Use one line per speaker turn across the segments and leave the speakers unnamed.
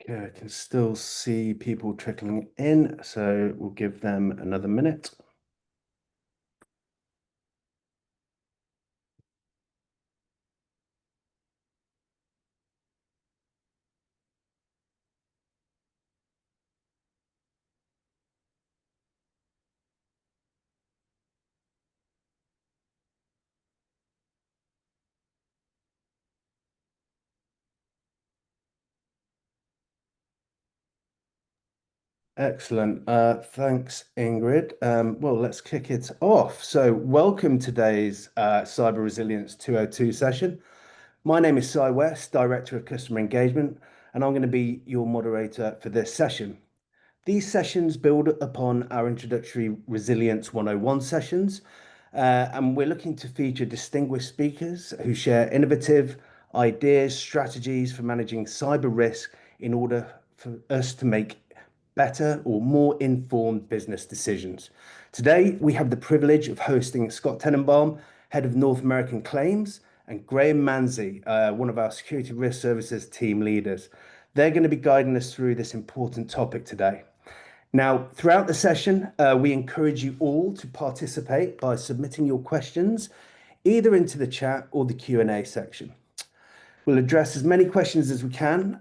Okay, I can still see people trickling in, so we'll give them another minute. Excellent. Thanks, Ingrid. Well, let's kick it off. So, welcome to today's Cyber Resilience 202 session. My name is Cy West, Director of Customer Engagement, and I'm going to be your moderator for this session. These sessions build upon our introductory Resilience 101 sessions, and we're looking to feature distinguished speakers who share innovative ideas, strategies for managing cyber risk in order for us to make better or more informed business decisions. Today, we have the privilege of hosting Scott Tenenbaum, Head of North American Claims, and Graeme Manzi, one of our Security Risk Services team leaders. They're going to be guiding us through this important topic today. Now, throughout the session, we encourage you all to participate by submitting your questions either into the chat or the Q&A section. We'll address as many questions as we can,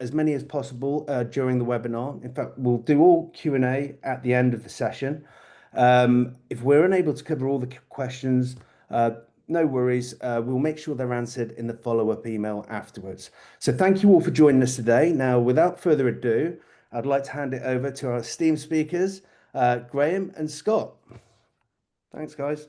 as many as possible during the webinar. In fact, we'll do all Q&A at the end of the session. If we're unable to cover all the questions, no worries. We'll make sure they're answered in the follow-up email afterwards. So thank you all for joining us today. Now, without further ado, I'd like to hand it over to our esteemed speakers, Graeme and Scott. Thanks, guys.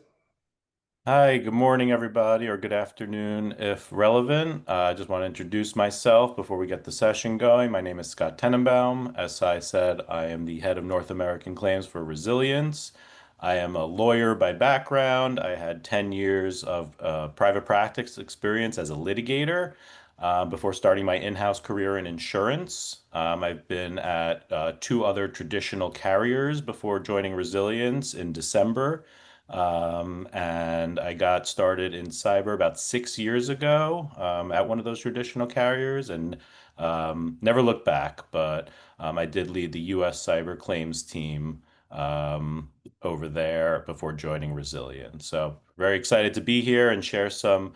Hi, good morning, everybody, or good afternoon if relevant. I just want to introduce myself before we get the session going. My name is Scott Tenenbaum. As I said, I am the head of North American Claims for Resilience. I am a lawyer by background. I had 10 years of private practice experience as a litigator before starting my in-house career in insurance. I've been at two other traditional carriers before joining Resilience in December. And I got started in cyber about 6 years ago at one of those traditional carriers and never looked back. But I did lead the US cyber claims team over there before joining Resilient. So very excited to be here and share some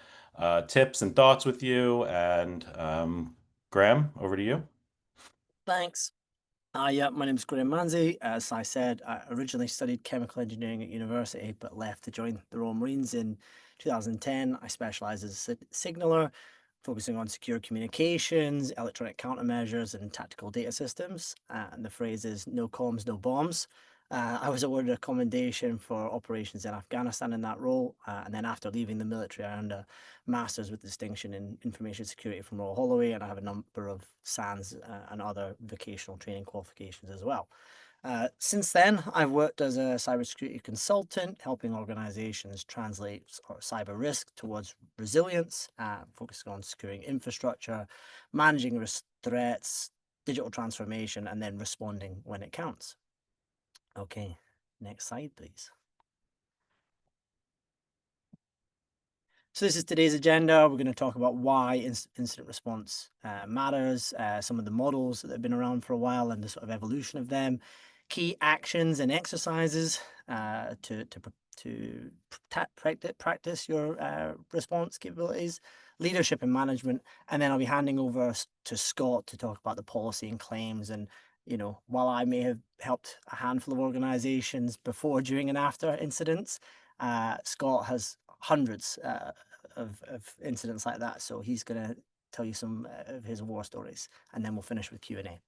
tips and thoughts with you. And Graeme, over to you.
Thanks. Yeah, my name's Graeme Manzi. As I said, I originally studied chemical engineering at university, but left to join the Royal Marines in 2010. I specialise as a signaller, focusing on secure communications, electronic countermeasures, and tactical data systems. And the phrase is no comms, no bombs. I was awarded a commendation for operations in Afghanistan in that role. And then after leaving the military, I earned a master's with distinction in information security from Royal Holloway, and I have a number of SANS and other vocational training qualifications as well. Since then, I've worked as a cybersecurity consultant, helping organizations translate cyber risk towards resilience, focusing on securing infrastructure, managing risk threats, digital transformation, and then responding when it counts. Okay, next slide, please. So this is today's agenda. We're going to talk about why incident response matters, some of the models that have been around for a while and the sort of evolution of them, key actions and exercises to practice your response capabilities, leadership and management, and then I'll be handing over to Scott to talk about the policy and claims. And while I may have helped a handful of organizations before, during, and after incidents, Scott has hundreds of incidents like that. So he's going to tell you some of his war stories, and then we'll finish with Q&A.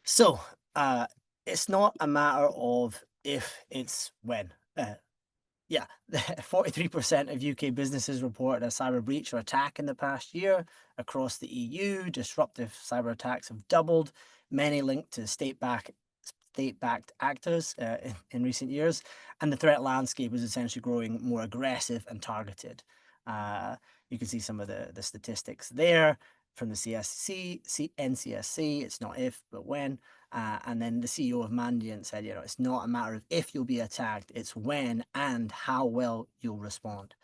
So it's not a matter of if, it's when. 43% of UK businesses reported a cyber breach or attack in the past year. Across the EU, disruptive cyber attacks have doubled, many linked to state-backed actors in recent years, and the threat landscape is essentially growing more aggressive and targeted. You can see some of the statistics there from the NCSC. It's not if, but when. And then the CEO of Mandiant said, it's not a matter of if you'll be attacked, it's when and how well you'll respond.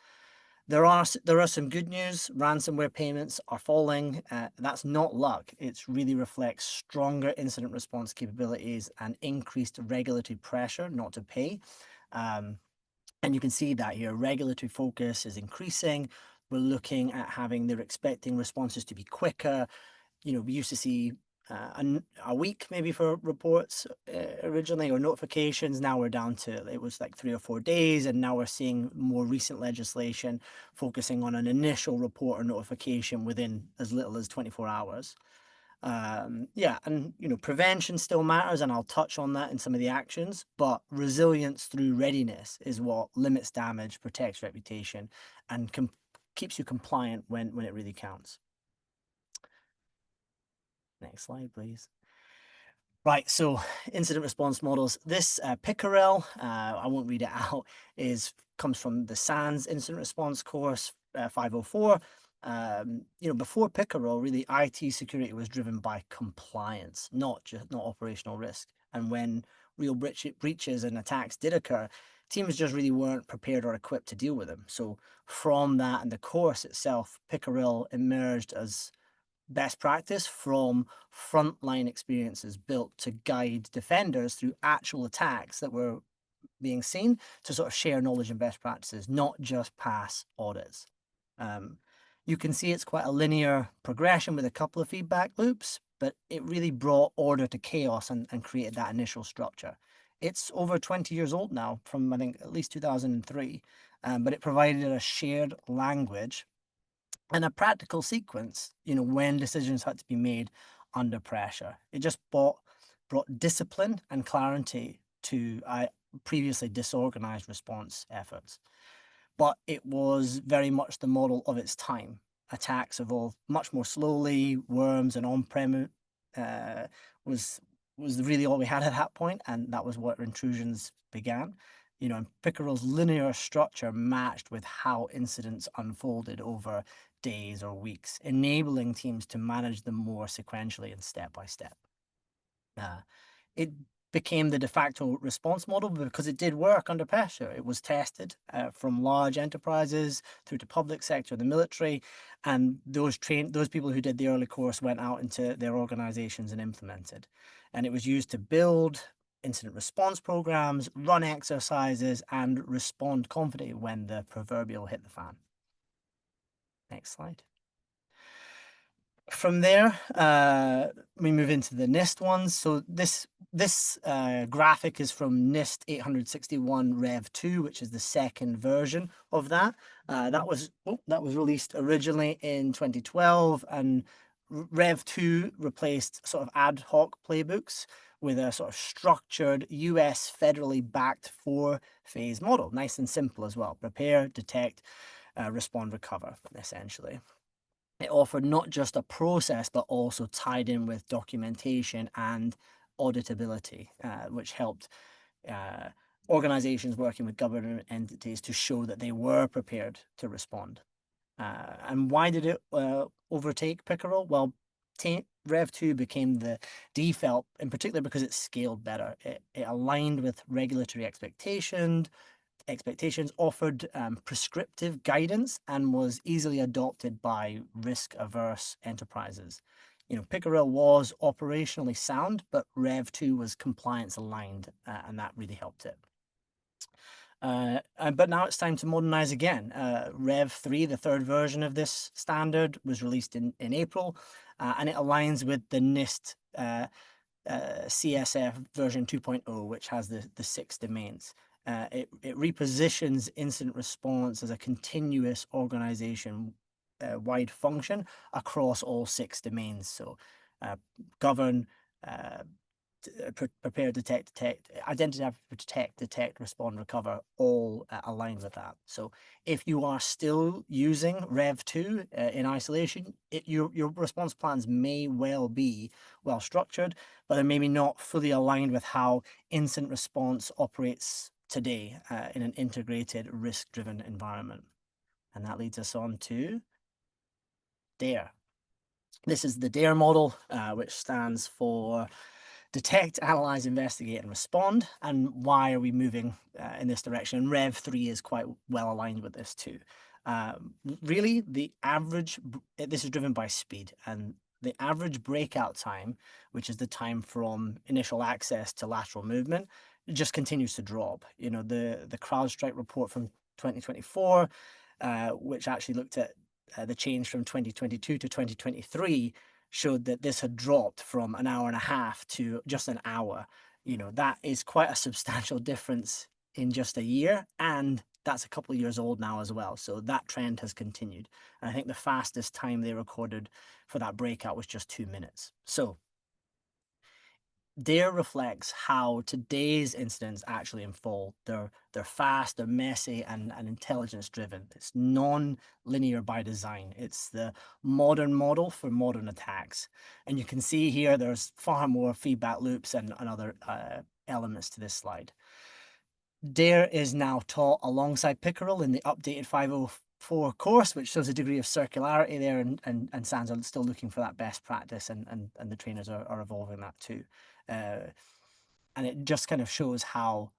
There are some good news. Ransomware payments are falling. That's not luck. It really reflects stronger incident response capabilities and increased regulatory pressure not to pay. And you can see that here. Regulatory focus is increasing. We're looking at they're expecting responses to be quicker. We used to see a week maybe for reports originally, or notifications. Now we're down to, it was like 3 or 4 days, and now we're seeing more recent legislation focusing on an initial report or notification within as little as 24 hours. And prevention still matters, and I'll touch on that in some of the actions, but resilience through readiness is what limits damage, protects reputation, and keeps you compliant when it really counts. Next slide, please. Right, so incident response models. This Pickerel, I won't read it out, comes from the SANS incident response course 504. Before Pickerel, really IT security was driven by compliance, not operational risk. And when real breaches and attacks did occur, teams just really weren't prepared or equipped to deal with them. So from that and the course itself, Pickerel emerged as best practice from frontline experiences built to guide defenders through actual attacks that were being seen, to sort of share knowledge and best practices, not just pass audits. You can see it's quite a linear progression with a couple of feedback loops, but it really brought order to chaos and created that initial structure. It's over 20 years old now, from I think at least 2003, but it provided a shared language and a practical sequence, when decisions had to be made under pressure. It just brought discipline and clarity to previously disorganized response efforts. But it was very much the model of its time. Attacks evolved much more slowly. Worms and on-prem was really all we had at that point, and that was what intrusions began. And Pickerel's linear structure matched with how incidents unfolded over days or weeks, enabling teams to manage them more sequentially and step by step. It became the de facto response model because it did work under pressure. It was tested from large enterprises through to public sector, the military, and those people who did the early course went out into their organizations and implemented. And it was used to build incident response programs, run exercises, and respond confidently when the proverbial hit the fan. Next slide. From there, we move into the NIST ones. So this graphic is from NIST 861 Rev 2, which is the second version of that. That was released originally in 2012, and Rev 2 replaced sort of ad hoc playbooks with a sort of structured US federally backed 4-phase model. Nice and simple as well. Prepare, detect, respond, recover, essentially. It offered not just a process, but also tied in with documentation and auditability, which helped organizations working with government entities to show that they were prepared to respond. And why did it overtake Pickerel? Well, Rev 2 became the default, in particular because it scaled better. It aligned with regulatory expectations, offered prescriptive guidance, and was easily adopted by risk-averse enterprises. Pickerel was operationally sound, but Rev 2 was compliance aligned, and that really helped it. But now it's time to modernize again. Rev 3, the third version of this standard, was released in April, and it aligns with the NIST CSF version 2.0, which has the 6 domains. It repositions incident response as a continuous organization wide function across all 6 domains. So govern, prepare, detect, identify, detect, respond, recover, all aligned with that. So if you are still using Rev 2 in isolation, your response plans may well be well structured, but they're maybe not fully aligned with how incident response operates today in an integrated, risk-driven environment. And that leads us on to DARE. This is the DARE model, which stands for Detect, Analyze, Investigate, and Respond. And why are we moving in this direction? And Rev 3 is quite well aligned with this too. Really, this is driven by speed, and the average breakout time, which is the time from initial access to lateral movement, just continues to drop. The CrowdStrike report from 2024, which actually looked at the change from 2022 to 2023, showed that this had dropped from an hour and a half to just an hour. That is quite a substantial difference in just a year, and that's a couple of years old now as well. So that trend has continued. And I think the fastest time they recorded for that breakout was just 2 minutes. So there reflects how today's incidents actually unfold. They're fast, they're messy, and intelligence driven. It's non-linear by design. It's the modern model for modern attacks. And you can see here there's far more feedback loops and other elements to this slide. Dare is now taught alongside Pickerel in the updated 504 course, which shows a degree of circularity there, and SANS are still looking for that best practice, and the trainers are evolving that too. And it just kind of shows how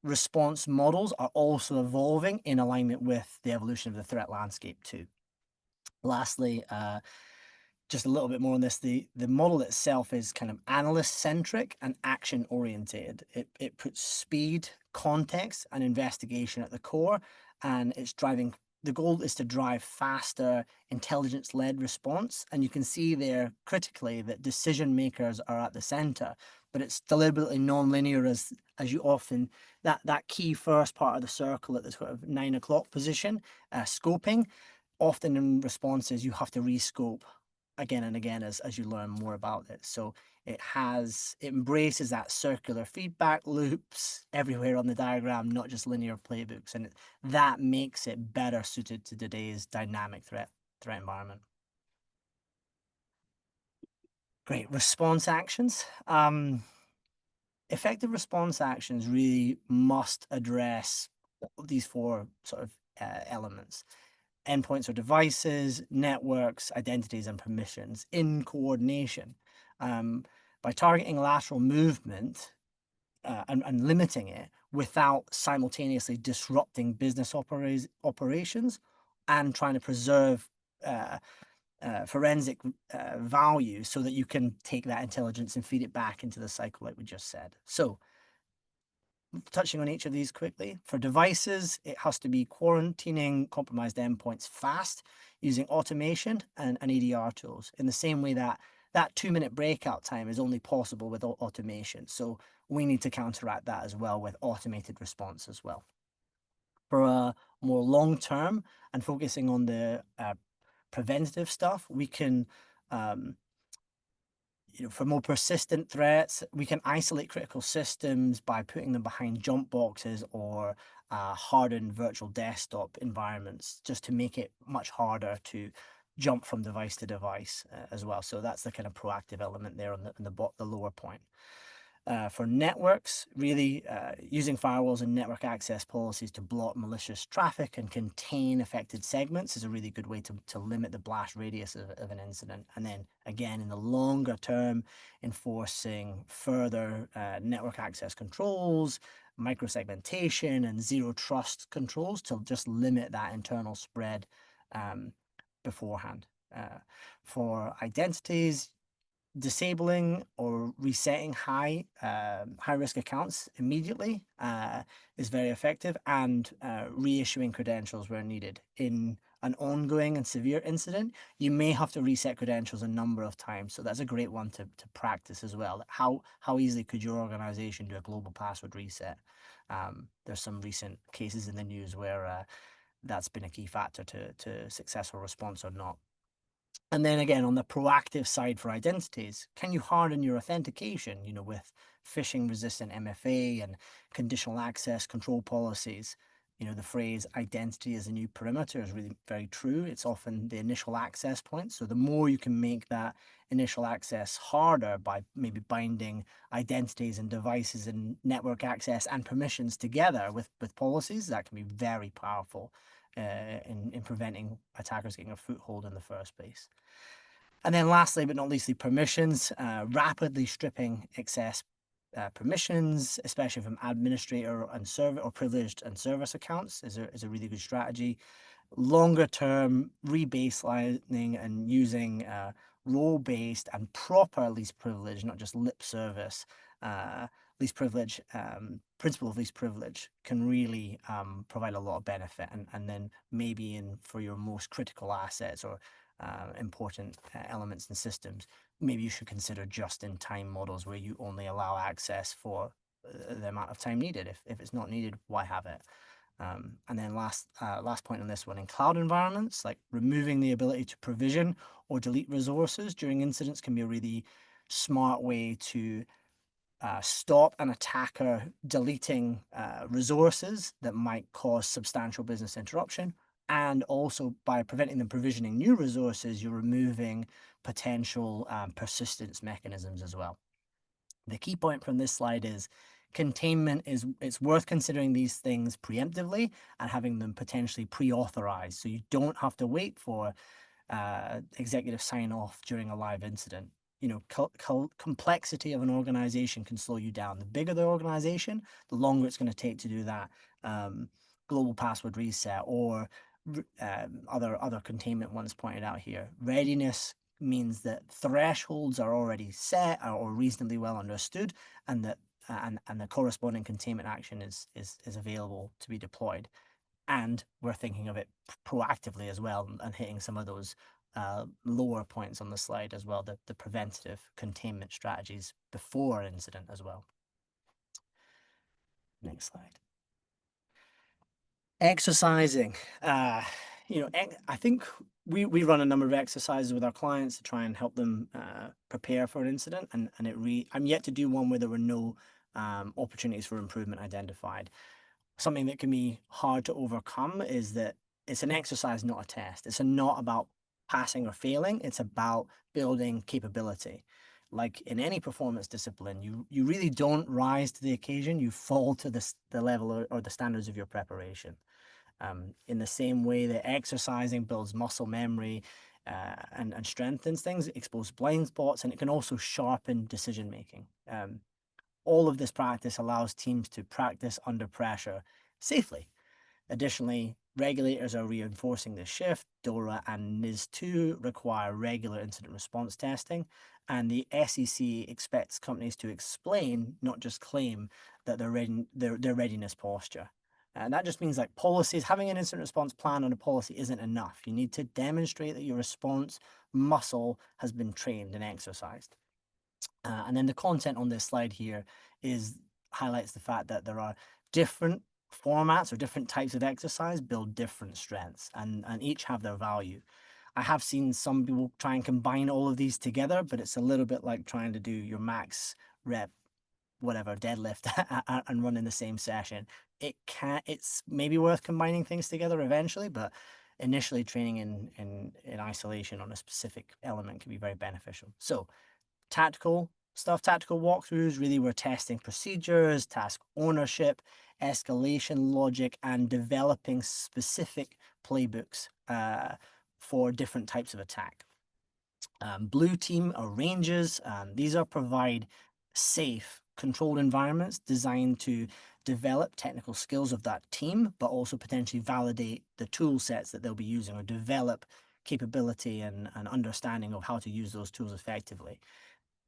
response models are also evolving in alignment with the evolution of the threat landscape too. Lastly, just a little bit more on this. The model itself is kind of analyst centric and action oriented. It puts speed, context, and investigation at the core, and the goal is to drive faster intelligence led response. And you can see there critically that decision makers are at the center, but it's deliberately non-linear as you often, that key first part of the circle at the sort of 9 o'clock position, scoping, often in responses you have to rescope again and again as you learn more about it. So it embraces that circular feedback loops everywhere on the diagram, not just linear playbooks, and that makes it better suited to today's dynamic threat environment. Great. Response actions. Effective response actions really must address these four sort of elements: endpoints or devices, networks, identities, and permissions in coordination. By targeting lateral movement and limiting it without simultaneously disrupting business operations and trying to preserve forensic value so that you can take that intelligence and feed it back into the cycle like we just said. So touching on each of these quickly. For devices, it has to be quarantining compromised endpoints fast using automation and EDR tools, in the same way that 2-minute breakout time is only possible with automation. So we need to counteract that as well with automated response as well. For a more long-term and focusing on the preventative stuff, we can for more persistent threats, we can isolate critical systems by putting them behind jump boxes or hardened virtual desktop environments, just to make it much harder to jump from device to device as well. So that's the kind of proactive element there on the lower point. For networks, really using firewalls and network access policies to block malicious traffic and contain affected segments is a really good way to limit the blast radius of an incident. And then again, in the longer term, enforcing further network access controls, microsegmentation, and zero trust controls to just limit that internal spread beforehand. For identities, disabling or resetting high risk accounts immediately is very effective, and reissuing credentials where needed. In an ongoing and severe incident, you may have to reset credentials a number of times, so that's a great one to practice as well. How easily could your organization do a global password reset? There's some recent cases in the news where that's been a key factor to successful response or not. And then again, on the proactive side for identities, can you harden your authentication, with phishing resistant MFA and conditional access control policies? The phrase identity as a new perimeter is really very true. It's often the initial access point. So the more you can make that initial access harder by maybe binding identities and devices and network access and permissions together with policies, that can be very powerful in preventing attackers getting a foothold in the first place. And then lastly, but not leastly, permissions, rapidly stripping excess permissions, especially from administrator and server or privileged and service accounts, is a really good strategy. Longer term rebaselining and using role-based and proper least privilege, not just lip service, least privilege, principle of least privilege can really provide a lot of benefit. And then maybe for your most critical assets or important elements and systems, maybe you should consider just-in-time models where you only allow access for the amount of time needed. If it's not needed, why have it? And then last point on this one, in cloud environments, like removing the ability to provision or delete resources during incidents can be a really smart way to stop an attacker deleting resources that might cause substantial business interruption. And also by preventing them provisioning new resources, you're removing potential persistence mechanisms as well. The key point from this slide is containment it's worth considering these things preemptively and having them potentially pre-authorized. So you don't have to wait for executive sign off during a live incident. Complexity of an organization can slow you down. The bigger the organization, the longer it's going to take to do that global password reset or other containment ones pointed out here. Readiness means that thresholds are already set or reasonably well understood, and that and the corresponding containment action is available to be deployed. And we're thinking of it proactively as well, and hitting some of those lower points on the slide as well, the preventative containment strategies before an incident as well. Next slide. Exercising. I think we run a number of exercises with our clients to try and help them prepare for an incident, and I'm yet to do one where there were no opportunities for improvement identified. Something that can be hard to overcome is that it's an exercise, not a test. It's not about passing or failing. It's about building capability. Like in any performance discipline, you really don't rise to the occasion. You fall to the level or the standards of your preparation. In the same way that exercising builds muscle memory and strengthens things, it exposes blind spots, and it can also sharpen decision making. All of this practice allows teams to practice under pressure safely. Additionally, regulators are reinforcing this shift. DORA and NIS2 require regular incident response testing, and the SEC expects companies to explain, not just claim, that their readiness posture. And that just means like policies, having an incident response plan on a policy isn't enough. You need to demonstrate that your response muscle has been trained and exercised. And then the content on this slide here highlights the fact that there are different formats or different types of exercise build different strengths, and each have their value. I have seen some people try and combine all of these together, but it's a little bit like trying to do your max rep, whatever, deadlift and run in the same session. It's maybe worth combining things together eventually, but initially training in isolation on a specific element can be very beneficial. So tactical walkthroughs, really we're testing procedures, task ownership, escalation logic, and developing specific playbooks for different types of attack. Blue team or ranges, these are provide safe, controlled environments designed to develop technical skills of that team, but also potentially validate the tool sets that they'll be using or develop capability and understanding of how to use those tools effectively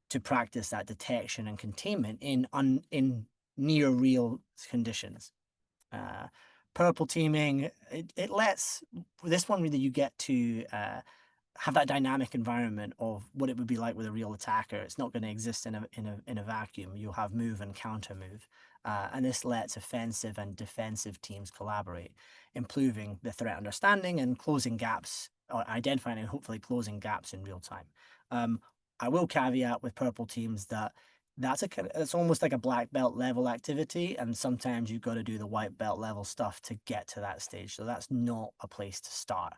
to practice that detection and containment in near real conditions. Purple teaming, it lets this one really you get to have that dynamic environment of what it would be like with a real attacker. It's not going to exist in a vacuum. You'll have move and counter move, and this lets offensive and defensive teams collaborate, improving the threat understanding and closing gaps, or identifying and hopefully closing gaps in real time. I will caveat with purple teams that it's almost like a black belt level activity, and sometimes you've got to do the white belt level stuff to get to that stage. So that's not a place to start.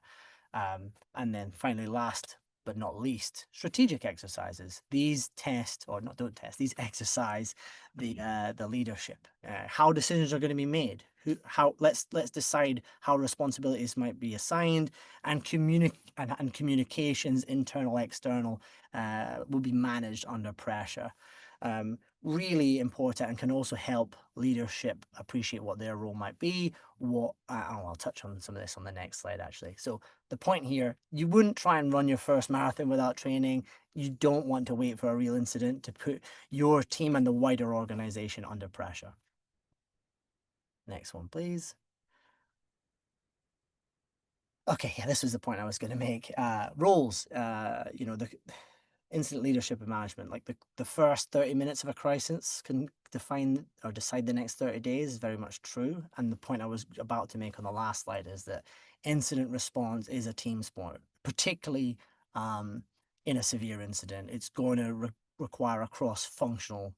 And then finally, last but not least, strategic exercises. These these exercise the leadership, how decisions are going to be made, let's decide how responsibilities might be assigned, and communications, internal, external, will be managed under pressure. really important and can also help leadership appreciate what their role might be. I'll touch on some of this on the next slide, actually. So the point here, you wouldn't try and run your first marathon without training. You don't want to wait for a real incident to put your team and the wider organization under pressure. Next one, please. Okay, yeah, this was the point I was going to make. Roles, the incident leadership and management, like the first 30 minutes of a crisis can define or decide the next 30 days is very much true. And the point I was about to make on the last slide is that incident response is a team sport, particularly in a severe incident. It's going to require a cross-functional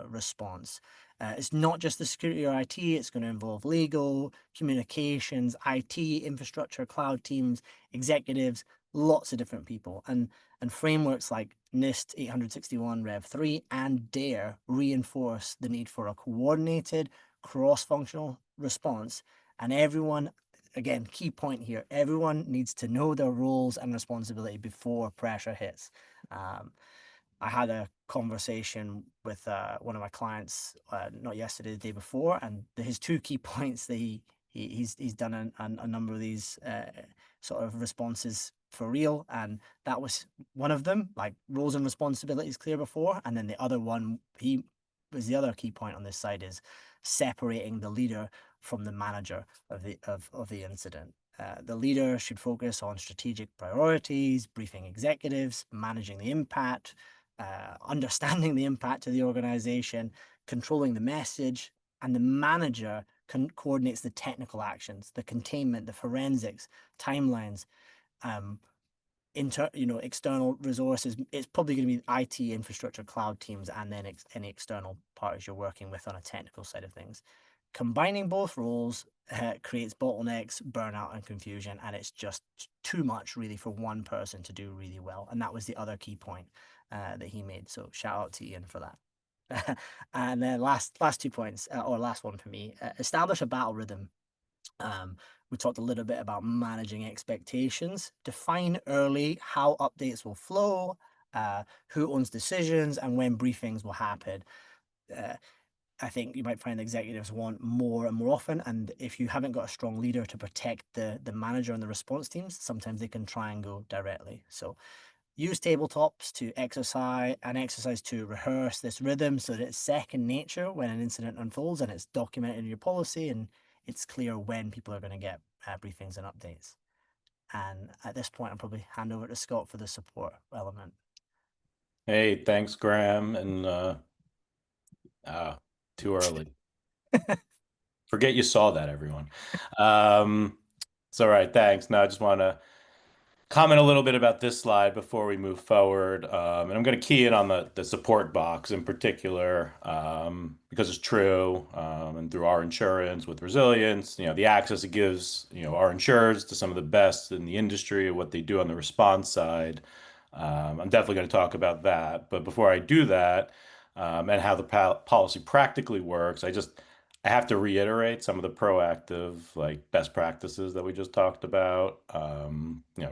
response. It's not just the security or IT, it's going to involve legal, communications, IT, infrastructure, cloud teams, executives, lots of different people. And frameworks like NIST 861 Rev 3 and DARE reinforce the need for a coordinated, cross-functional response. And everyone, again, key point here, everyone needs to know their roles and responsibility before pressure hits. I had a conversation with one of my clients, not yesterday, the day before, and his two key points that he's done a number of these sort of responses for real, and that was one of them, like roles and responsibilities clear before, and then the other one, the other key point on this side is separating the leader from the manager of the incident. The leader should focus on strategic priorities, briefing executives, managing the impact, understanding the impact to the organization, controlling the message, and the manager coordinates the technical actions, the containment, the forensics, timelines, external resources. It's probably going to be IT, infrastructure, cloud teams, and then any external parties you're working with on a technical side of things. Combining both roles creates bottlenecks, burnout, and confusion, and it's just too much really for one person to do really well. And that was the other key point that he made. So shout out to Ian for that. And then last 2 points, or last one for me, establish a battle rhythm. We talked a little bit about managing expectations. Define early how updates will flow, who owns decisions, and when briefings will happen. I think you might find executives want more and more often, and if you haven't got a strong leader to protect the manager and the response teams, sometimes they can try and go directly. So use tabletops to exercise to rehearse this rhythm so that it's second nature when an incident unfolds and it's documented in your policy and it's clear when people are going to get briefings and updates. And at this point, I'll probably hand over to Scott for the support element.
Hey, thanks, Graeme. And too early. Forget you saw that, everyone. It's all right. Thanks. No, I just want to comment a little bit about this slide before we move forward. And I'm going to key in on the support box in particular, because it's true. And through our insurance with resilience, the access it gives, our insurers to some of the best in the industry of what they do on the response side. I'm definitely going to talk about that. But before I do that, and how the policy practically works, I have to reiterate some of the proactive, like best practices that we just talked about.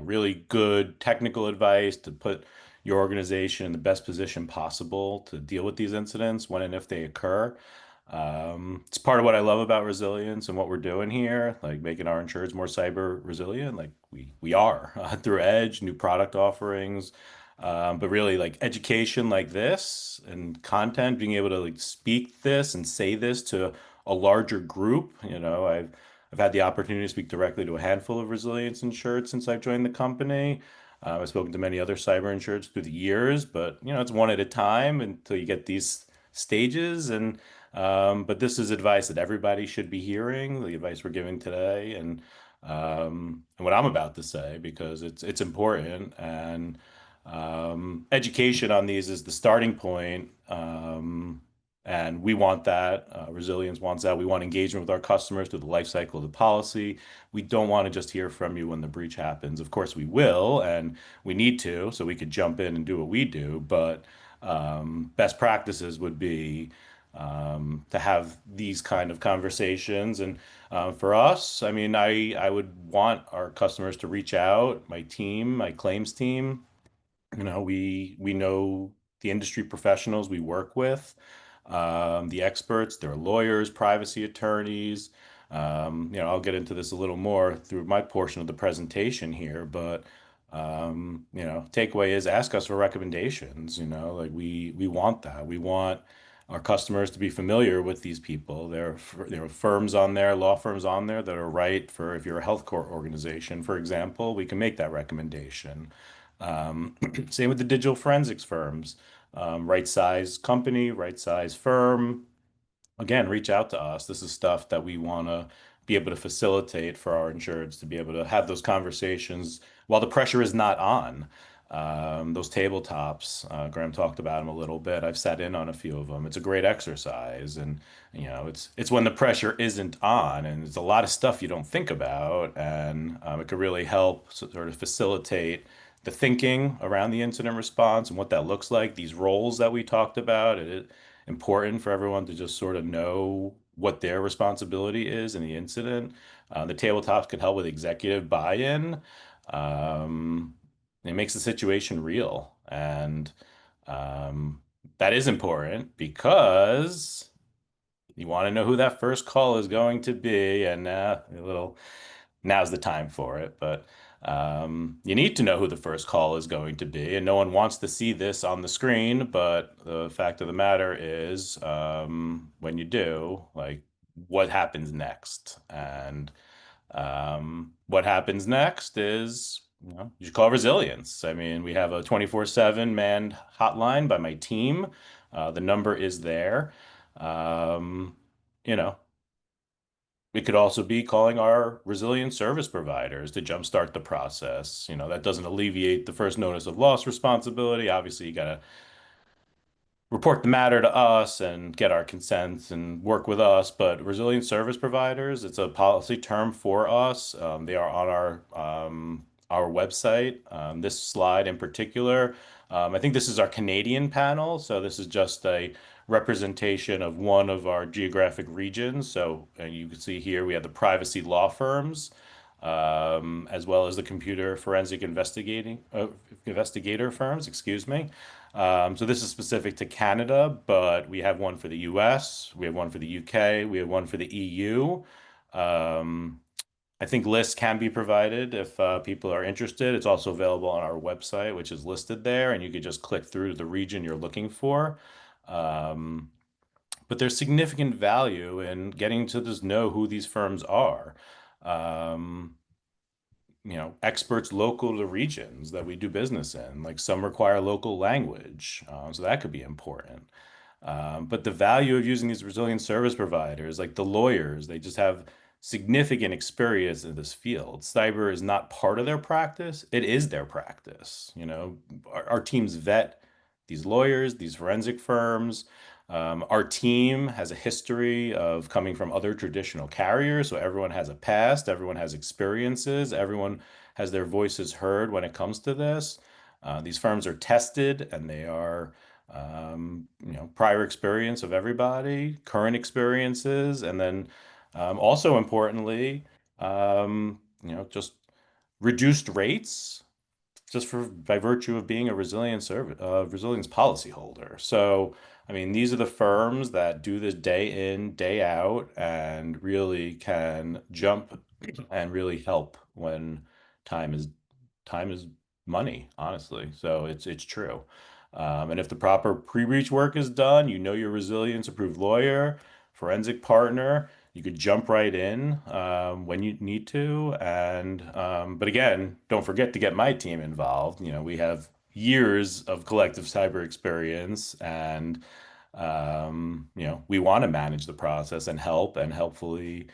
Really good technical advice to put your organization in the best position possible to deal with these incidents when and if they occur. It's part of what I love about resilience and what we're doing here, like making our insureds more cyber resilient. Like we are through Edge, new product offerings, but really like education like this and content, being able to like speak this and say this to a larger group. I've had the opportunity to speak directly to a handful of resilience insureds since I've joined the company. I've spoken to many other cyber insureds through the years, but it's one at a time until you get these stages. But this is advice that everybody should be hearing, the advice we're giving today, and what I'm about to say, because it's important. And education on these is the starting point. And we want that. Resilience wants that. We want engagement with our customers through the life cycle of the policy. We don't want to just hear from you when the breach happens. Of course, we will, and we need to, so we could jump in and do what we do. But best practices would be to have these kind of conversations. And for us, I mean, I would want our customers to reach out, my team, my claims team. We know the industry professionals we work with. The experts, they're lawyers, privacy attorneys. I'll get into this a little more through my portion of the presentation here, but takeaway is ask us for recommendations. Like we want that. We want our customers to be familiar with these people. There are firms on there, law firms on there that are right for if you're a health care organization, for example, we can make that recommendation. Same with the digital forensics firms. Right size company, right size firm, again, reach out to us. This is stuff that we want to be able to facilitate for our insureds to be able to have those conversations while the pressure is not on. Those tabletops, Graham talked about them a little bit. I've sat in on a few of them. It's a great exercise, and it's when the pressure isn't on, and there's a lot of stuff you don't think about, and it could really help sort of facilitate the thinking around the incident response and what that looks like. These roles that we talked about, important for everyone to just sort of know what their responsibility is in the incident. The tabletops can help with executive buy-in. Um, it makes the situation real. And um, that is important because you want to know who that first call is going to be. And now's the time for it. But you need to know who the first call is going to be, and no one wants to see this on the screen. But the fact of the matter is, when you do, like, what happens next? And what happens next is, you should call resilience. I mean, we have a 24/7 manned hotline by my team. The number is there. Um, you know, it could also be calling our resilient service providers to jumpstart the process. That doesn't alleviate the first notice of loss responsibility. Obviously, you got to report the matter to us and get our consents and work with us. But resilient service providers, it's a policy term for us. They are on our website. This slide in particular, I think this is our Canadian panel. So this is just a representation of one of our geographic regions. So you can see here we have the privacy law firms, as well as the computer forensic investigator firms, excuse me. So this is specific to Canada, but we have one for the US, we have one for the UK, we have one for the EU. Um, I think lists can be provided if people are interested. It's also available on our website, which is listed there, and you could just click through to the region you're looking for. Um, but there's significant value in getting to just know who these firms are. Um, experts local to the regions that we do business in. Like some require local language, so that could be important. But the value of using these resilient service providers, like the lawyers, they just have significant experience in this field. Cyber is not part of their practice, it is their practice. Our teams vet these lawyers, these forensic firms. Our team has a history of coming from other traditional carriers, so everyone has a past, everyone has experiences, everyone has their voices heard when it comes to this. These firms are tested, and they are prior experience of everybody, current experiences, and then also importantly, just reduced rates just for by virtue of being a resilience policy holder. So, I mean, these are the firms that do this day in, day out, and really can jump and really help when time is time is money, honestly. So it's true. And if the proper pre-breach work is done, your resilience approved lawyer, forensic partner, you could jump right in when you need to. And but again, don't forget to get my team involved. We have years of collective cyber experience, and we want to manage the process and help and helpfully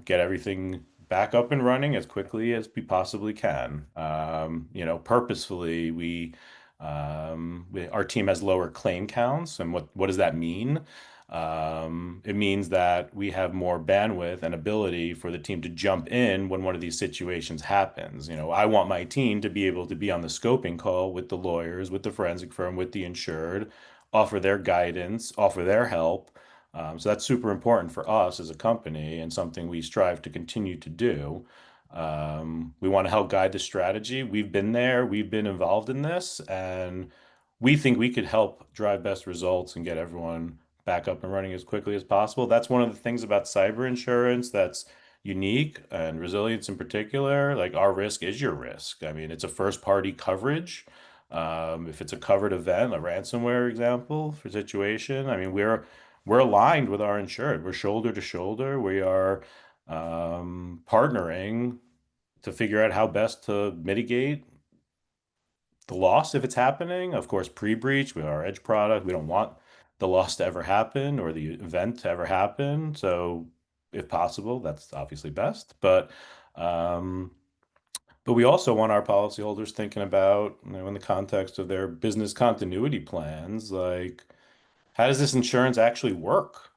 get everything back up and running as quickly as we possibly can. Purposefully, our team has lower claim counts. And what does that mean? It means that we have more bandwidth and ability for the team to jump in when one of these situations happens. I want my team to be able to be on the scoping call with the lawyers, with the forensic firm, with the insured, offer their guidance, offer their help. So that's super important for us as a company and something we strive to continue to do. We want to help guide the strategy. We've been there, we've been involved in this, and we think we could help drive best results and get everyone back up and running as quickly as possible. That's one of the things about cyber insurance that's unique, and resilience in particular. Like, our risk is your risk. I mean, it's a first party coverage. If it's a covered event, a ransomware example for situation, I mean, we're aligned with our insured. We're shoulder to shoulder. We are partnering to figure out how best to mitigate the loss if it's happening. Of course, pre-breach with our edge product, we don't want the loss to ever happen or the event to ever happen. So if possible, that's obviously best. Um, but we also want our policyholders thinking about, in the context of their business continuity plans, like, how does this insurance actually work?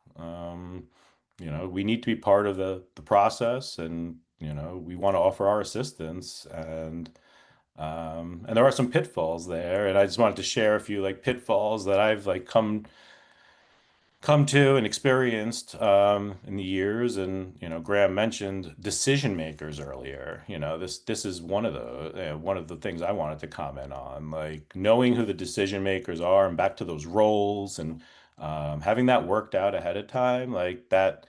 We need to be part of the process, and we want to offer our assistance, and there are some pitfalls there, and I just wanted to share a few like pitfalls that I've like come to and experienced in the years. And Graham mentioned decision makers earlier. This is one of the things I wanted to comment on, like knowing who the decision makers are, and back to those roles, and having that worked out ahead of time, like that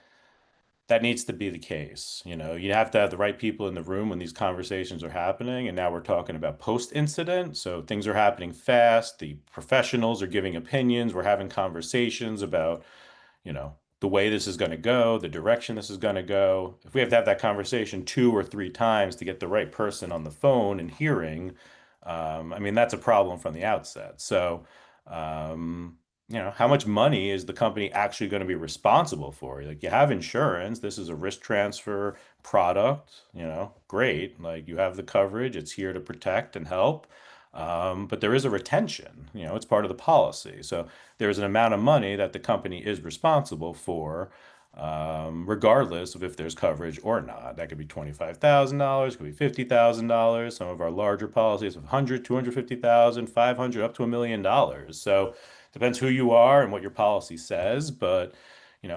needs to be the case. You have to have the right people in the room when these conversations are happening. And now we're talking about post-incident. So things are happening fast. The professionals are giving opinions. We're having conversations about, the way this is going to go, the direction this is going to go. If we have to have that conversation two or three times to get the right person on the phone and hearing, I mean, that's a problem from the outset. So, um, how much money is the company actually going to be responsible for? Like, you have insurance, this is a risk transfer product, great. Like, you have the coverage, it's here to protect and help. But there is a retention, it's part of the policy. So there's an amount of money that the company is responsible for, regardless of if there's coverage or not. That could be $25,000, could be $50,000. Some of our larger policies have 100, 250,000, 500, up to $1 million. So depends who you are and what your policy says, but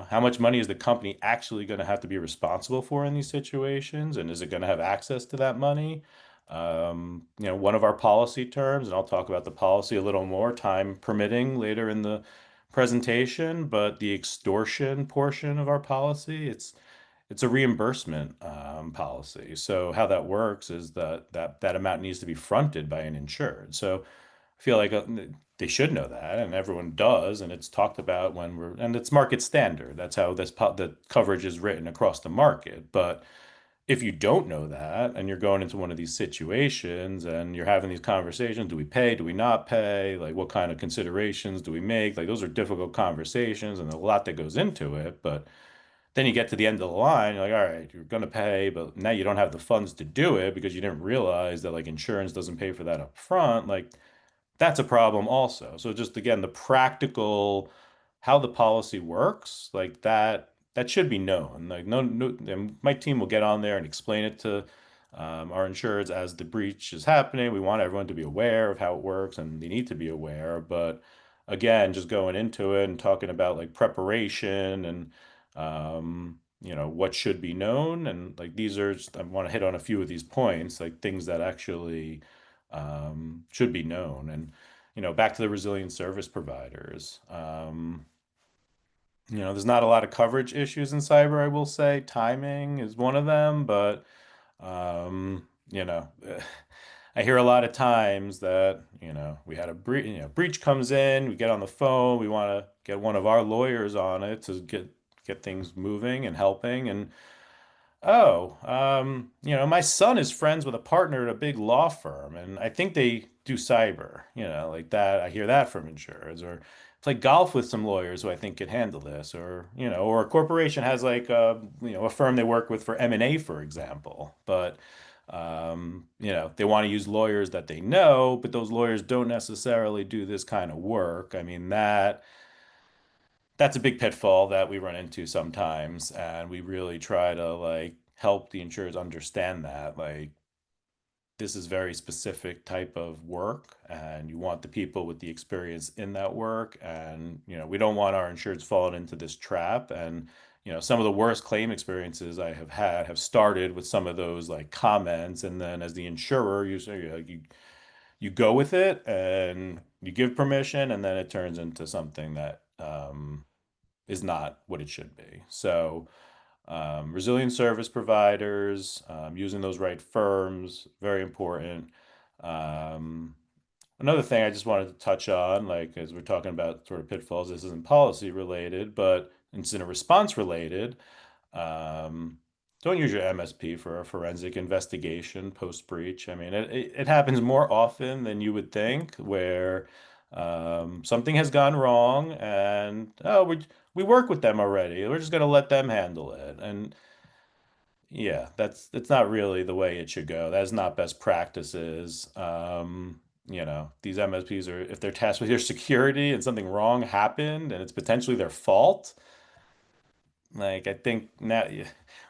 how much money is the company actually going to have to be responsible for in these situations, and is it going to have access to that money? One of our policy terms, and I'll talk about the policy a little more, time permitting, later in the presentation, but the extortion portion of our policy, it's a reimbursement policy. So how that works is that amount needs to be fronted by an insured. So I feel like they should know that, and everyone does, and it's talked about and it's market standard. That's how the coverage is written across the market. But if you don't know that, and you're going into one of these situations and you're having these conversations, do we pay? Do we not pay? Like, what kind of considerations do we make? Like, those are difficult conversations, and a lot that goes into it. But then you get to the end of the line, you're like, all right, you're going to pay, but now you don't have the funds to do it because you didn't realize that like insurance doesn't pay for that up front. Like, that's a problem also. So just again, the practical, how the policy works, like that should be known. Like, no, and my team will get on there and explain it to our insureds as the breach is happening. We want everyone to be aware of how it works, and they need to be aware. But again, just going into it and talking about like preparation and what should be known, and like these are I want to hit on a few of these points, like things that actually should be known. And back to the resilient service providers. There's not a lot of coverage issues in cyber, I will say. Timing is one of them, but um, you know, I hear a lot of times that, we had a breach comes in, we get on the phone, we want to get one of our lawyers on it to get things moving and helping. And oh, my son is friends with a partner at a big law firm, and I think they do cyber, like that. I hear that from insurers, or play golf with some lawyers who I think could handle this, or a corporation has like a firm they work with for M&A, for example, but they want to use lawyers that they know, but those lawyers don't necessarily do this kind of work. I mean, that's a big pitfall that we run into sometimes, and we really try to like help the insurers understand that, like, this is very specific type of work, and you want the people with the experience in that work. And we don't want our insureds falling into this trap. And some of the worst claim experiences I have had have started with some of those like comments, and then as the insurer, you say, like, you go with it and you give permission, and then it turns into something that is not what it should be. So, resilient service providers, using those right firms, very important. Um, Another thing I just wanted to touch on, like as we're talking about sort of pitfalls, this isn't policy related, but incident response related. Um, don't use your MSP for a forensic investigation post breach. I mean, it happens more often than you would think, where something has gone wrong, and we work with them already. We're just going to let them handle it. And yeah, that's not really the way it should go. That's not best practices. These MSPs are, if they're tasked with your security and something wrong happened and it's potentially their fault, like, I think now,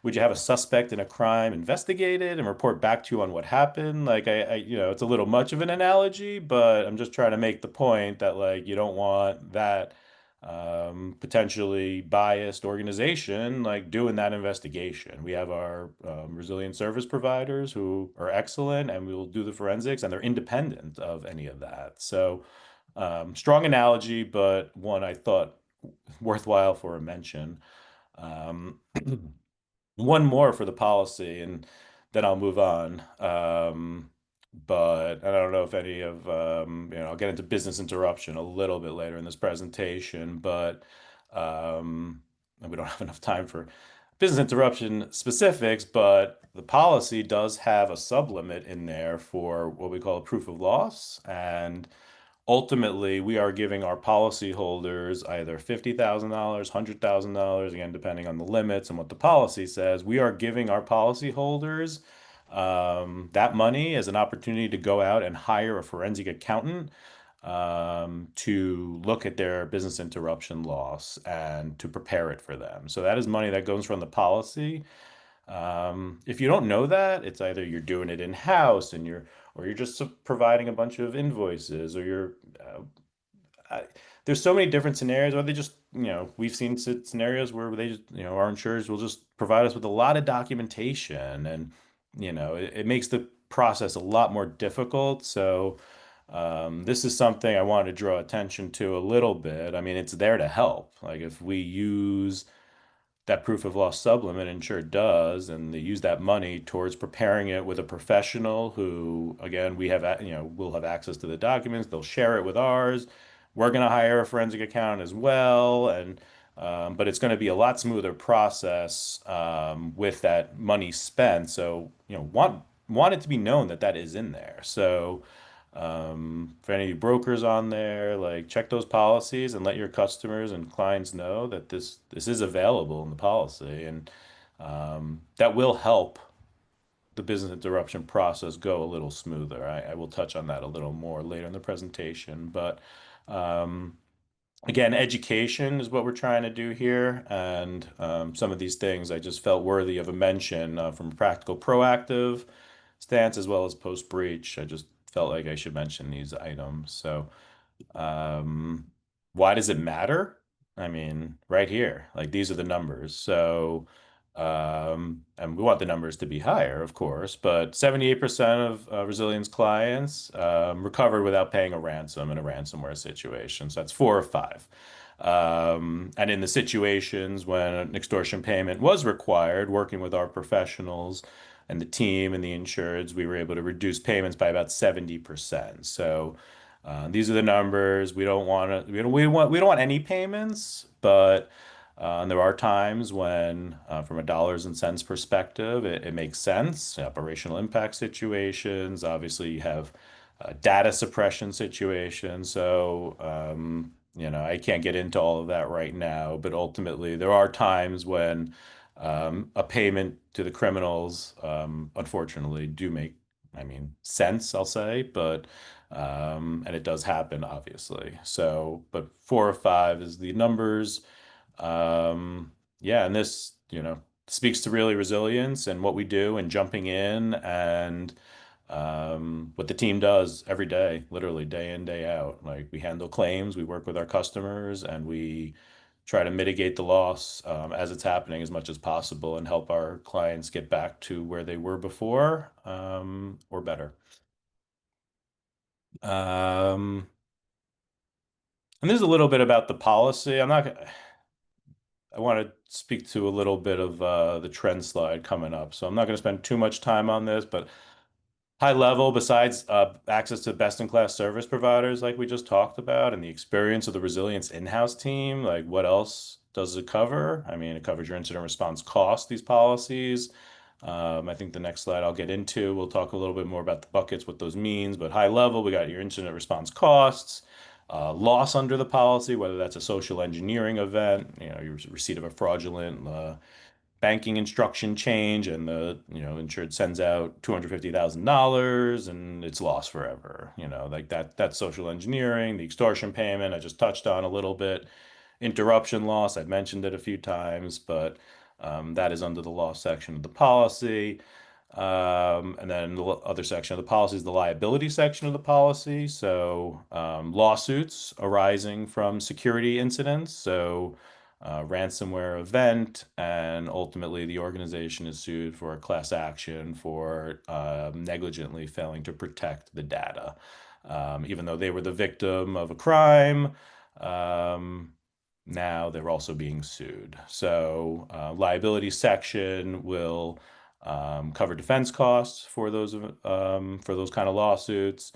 would you have a suspect in a crime investigated and report back to you on what happened? Like, it's a little much of an analogy, but I'm just trying to make the point that, like, you don't want that potentially biased organization like doing that investigation. We have our resilient service providers who are excellent, and we will do the forensics, and they're independent of any of that. So, strong analogy, but one I thought worthwhile for a mention. Um, One more for the policy, and then I'll move on. But I don't know if any of, I'll get into business interruption a little bit later in this presentation, but and we don't have enough time for business interruption specifics, but the policy does have a sublimit in there for what we call a proof of loss. And ultimately, we are giving our policyholders either $50,000, $100,000, again, depending on the limits and what the policy says. We are giving our policyholders that money as an opportunity to go out and hire a forensic accountant to look at their business interruption loss and to prepare it for them. So that is money that goes from the policy. If you don't know that, it's either you're doing it in-house and or you're just providing a bunch of invoices, or I, there's so many different scenarios, or they just, we've seen scenarios where they just, our insurers will just provide us with a lot of documentation, and, it makes the process a lot more difficult. So, this is something I wanted to draw attention to a little bit. I mean, it's there to help. Like, if we use that proof of loss sublimate, and sure does, and they use that money towards preparing it with a professional who, again, will have access to the documents. They'll share it with ours. We're going to hire a forensic accountant as well, and but it's going to be a lot smoother process with that money spent. So, want it to be known that that is in there. So, for any brokers on there, like, check those policies and let your customers and clients know that this is available in the policy, and that will help the business interruption process go a little smoother. I will touch on that a little more later in the presentation, but um, again, education is what we're trying to do here, and some of these things I just felt worthy of a mention from a practical, proactive stance as well as post breach. I just felt like I should mention these items. So, um, why does it matter? I mean, right here, like, these are the numbers. So, and we want the numbers to be higher, of course, but 78% of Resilience clients recovered without paying a ransom in a ransomware situation. So that's 4 of 5. And in the situations when an extortion payment was required, working with our professionals and the team and the insureds, we were able to reduce payments by about 70%. So, these are the numbers. We don't want to. We don't want any payments, but there are times when, from a dollars and cents perspective, it makes sense. Operational impact situations. Obviously, you have data suppression situations. So, I can't get into all of that right now, but ultimately, there are times when a payment to the criminals, unfortunately, do make, I mean, sense, I'll say, but and it does happen, obviously. So, but 4 of 5 is the numbers. Yeah, and this, speaks to really resilience and what we do and jumping in, and what the team does every day, literally day in, day out. Like, we handle claims, we work with our customers, and we try to mitigate the loss as it's happening as much as possible, and help our clients get back to where they were before, or better. Um, and there's a little bit about the policy. I want to speak to a little bit of the trend slide coming up. So I'm not going to spend too much time on this, but high level, besides access to best-in-class service providers like we just talked about and the experience of the resilience in-house team, like what else does it cover? I mean, it covers your incident response costs, these policies. I think the next slide I'll get into, we'll talk a little bit more about the buckets, what those means, but high level, we got your incident response costs, loss under the policy, whether that's a social engineering event, your receipt of a fraudulent banking instruction change and the insured sends out $250,000 and it's lost forever. Like that's social engineering. The extortion payment I just touched on a little bit. Interruption loss, I've mentioned it a few times, but that is under the loss section of the policy. And then the other section of the policy is the liability section of the policy. So lawsuits arising from security incidents. So ransomware event, and ultimately the organization is sued for a class action for negligently failing to protect the data. Even though they were the victim of a crime, um, now they're also being sued. So liability section will cover defense costs for those kind of lawsuits,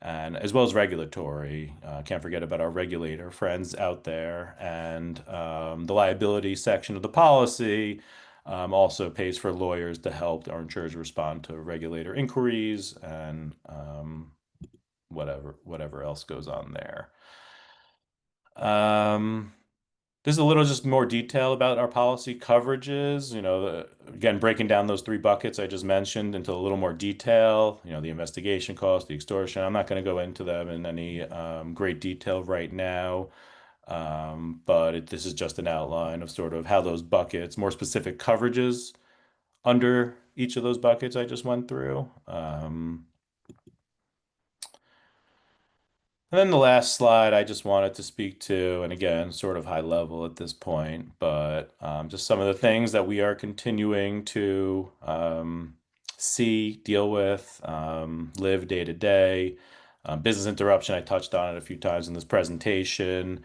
and as well as regulatory. Can't forget about our regulator friends out there. And the liability section of the policy also pays for lawyers to help our insurers respond to regulator inquiries and whatever else goes on there. Um, there's a little just more detail about our policy coverages, again, breaking down those three buckets I just mentioned into a little more detail, the investigation cost, the extortion. I'm not going to go into them in any great detail right now, but this is just an outline of sort of how those buckets, more specific coverages under each of those buckets I just went through. And then the last slide I just wanted to speak to, and again, sort of high level at this point, but just some of the things that we are continuing to see, deal with, live day to day. Business interruption, I touched on it a few times in this presentation.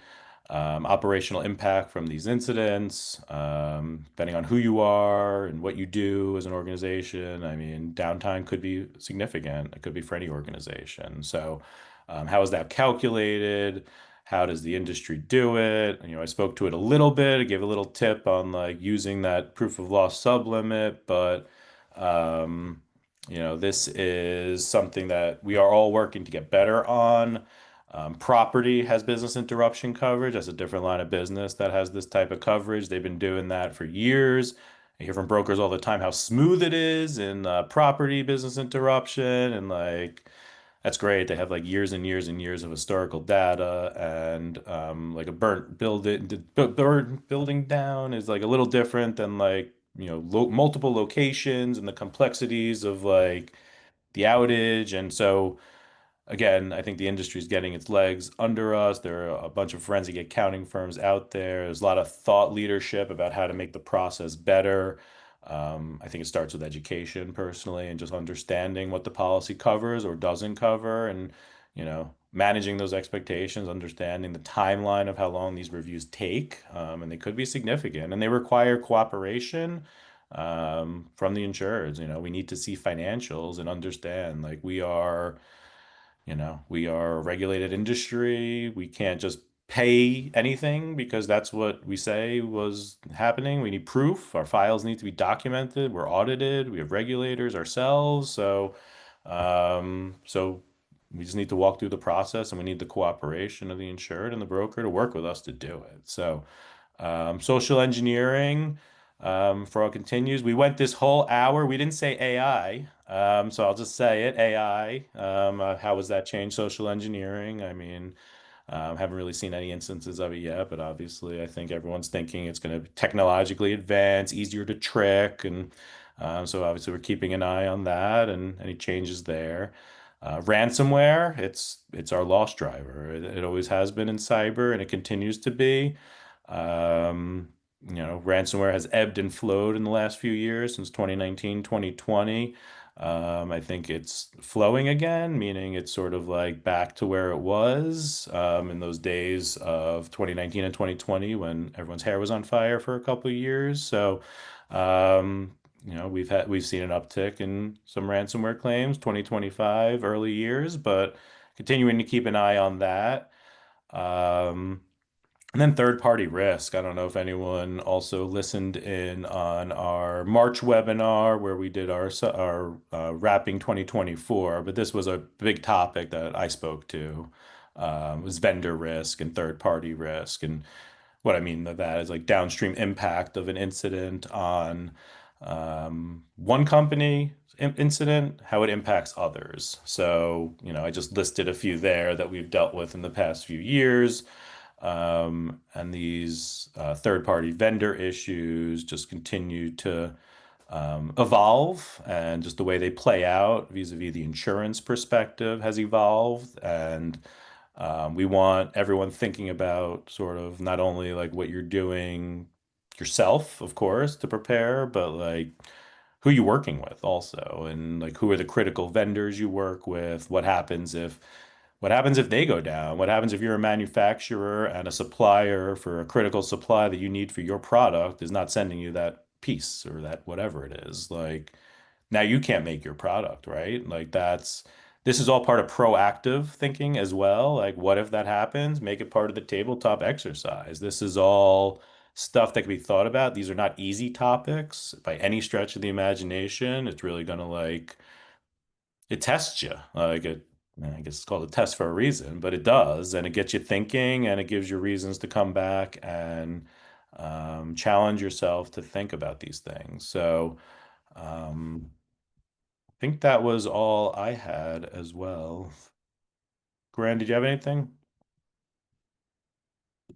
Operational impact from these incidents, depending on who you are and what you do as an organization. I mean, downtime could be significant. It could be for any organization. So, how is that calculated? How does the industry do it? I spoke to it a little bit. I gave a little tip on like using that proof of loss sublimit, but um, this is something that we are all working to get better on. Property has business interruption coverage. That's a different line of business that has this type of coverage. They've been doing that for years. I hear from brokers all the time how smooth it is in property business interruption, and like that's great. They have like years and years and years of historical data, and like a burnt building down is like a little different than like lo multiple locations and the complexities of like the outage, and so. Again, I think the industry is getting its legs under us. There are a bunch of forensic accounting firms out there. There's a lot of thought leadership about how to make the process better. I think it starts with education personally and just understanding what the policy covers or doesn't cover and, managing those expectations, understanding the timeline of how long these reviews take. And they could be significant and they require cooperation from the insureds. We need to see financials and understand like we are a regulated industry. We can't just pay anything because that's what we say was happening. We need proof. Our files need to be documented. We're audited. We have regulators ourselves. So we just need to walk through the process and we need the cooperation of the insured and the broker to work with us to do it. So, social engineering. Fraud continues. We went this whole hour. We didn't say AI. So I'll just say it, AI. How has that changed social engineering? I mean, haven't really seen any instances of it yet, but obviously I think everyone's thinking it's going to technologically advance, easier to trick. And so obviously we're keeping an eye on that and any changes there. Ransomware, it's our loss driver. It always has been in cyber and it continues to be. Um, Ransomware has ebbed and flowed in the last few years since 2019, 2020. I think it's flowing again, meaning it's sort of like back to where it was in those days of 2019 and 2020 when everyone's hair was on fire for a couple of years. So, um, we've seen an uptick in some ransomware claims, 2025 early years, but continuing to keep an eye on that. Um, and then third-party risk. I don't know if anyone also listened in on our March webinar where we did our wrapping 2024, but this was a big topic that I spoke to. Was vendor risk and third-party risk, and what I mean by that is like downstream impact of an incident on one company incident, how it impacts others. So, I just listed a few there that we've dealt with in the past few years. And these third-party vendor issues just continue to evolve, and just the way they play out vis-a-vis the insurance perspective has evolved. And we want everyone thinking about sort of not only like what you're doing yourself, of course, to prepare, but like who you're working with also, and like who are the critical vendors you work with. What happens if they go down? What happens if you're a manufacturer and a supplier for a critical supply that you need for your product is not sending you that piece or that whatever it is? Like now you can't make your product, right? Like this is all part of proactive thinking as well. Like what if that happens? Make it part of the tabletop exercise. This is all stuff that can be thought about. These are not easy topics by any stretch of the imagination. It's really gonna like it tests you. I guess it's called a test for a reason, but it does, and it gets you thinking, and it gives you reasons to come back and challenge yourself to think about these things. So, I think that was all I had as well. Grant, did you have anything?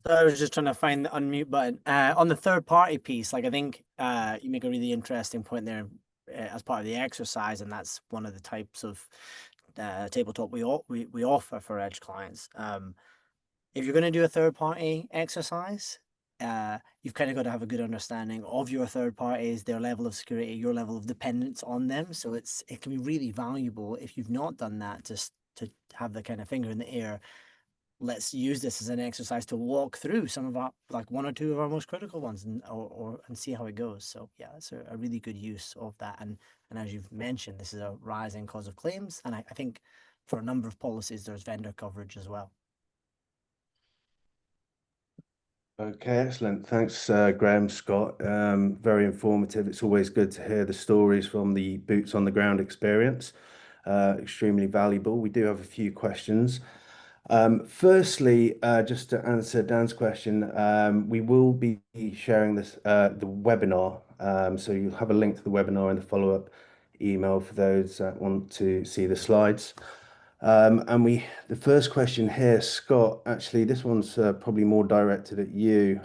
So I was just trying to find the unmute button. On the third party piece, like I think you make a really interesting point there as part of the exercise, and that's one of the types of tabletop we offer for edge clients. If you're going to do a third party exercise, you've kind of got to have a good understanding of your third parties, their level of security, your level of dependence on them. So it can be really valuable if you've not done that, just to have the kind of finger in the air. Let's use this as an exercise to walk through some of our, like one or two of our most critical ones, and see how it goes. So yeah, it's a really good use of that. And as you've mentioned, this is a rising cause of claims, and I think for a number of policies, there's vendor coverage as well.
Okay, excellent. Thanks, Graham, Scott. Very informative. It's always good to hear the stories from the boots on the ground experience. Extremely valuable. We do have a few questions. Firstly, just to answer Dan's question, we will be sharing the webinar. So you'll have a link to the webinar in the follow-up email for those that want to see the slides. The first question here, Scott, actually, this one's probably more directed at you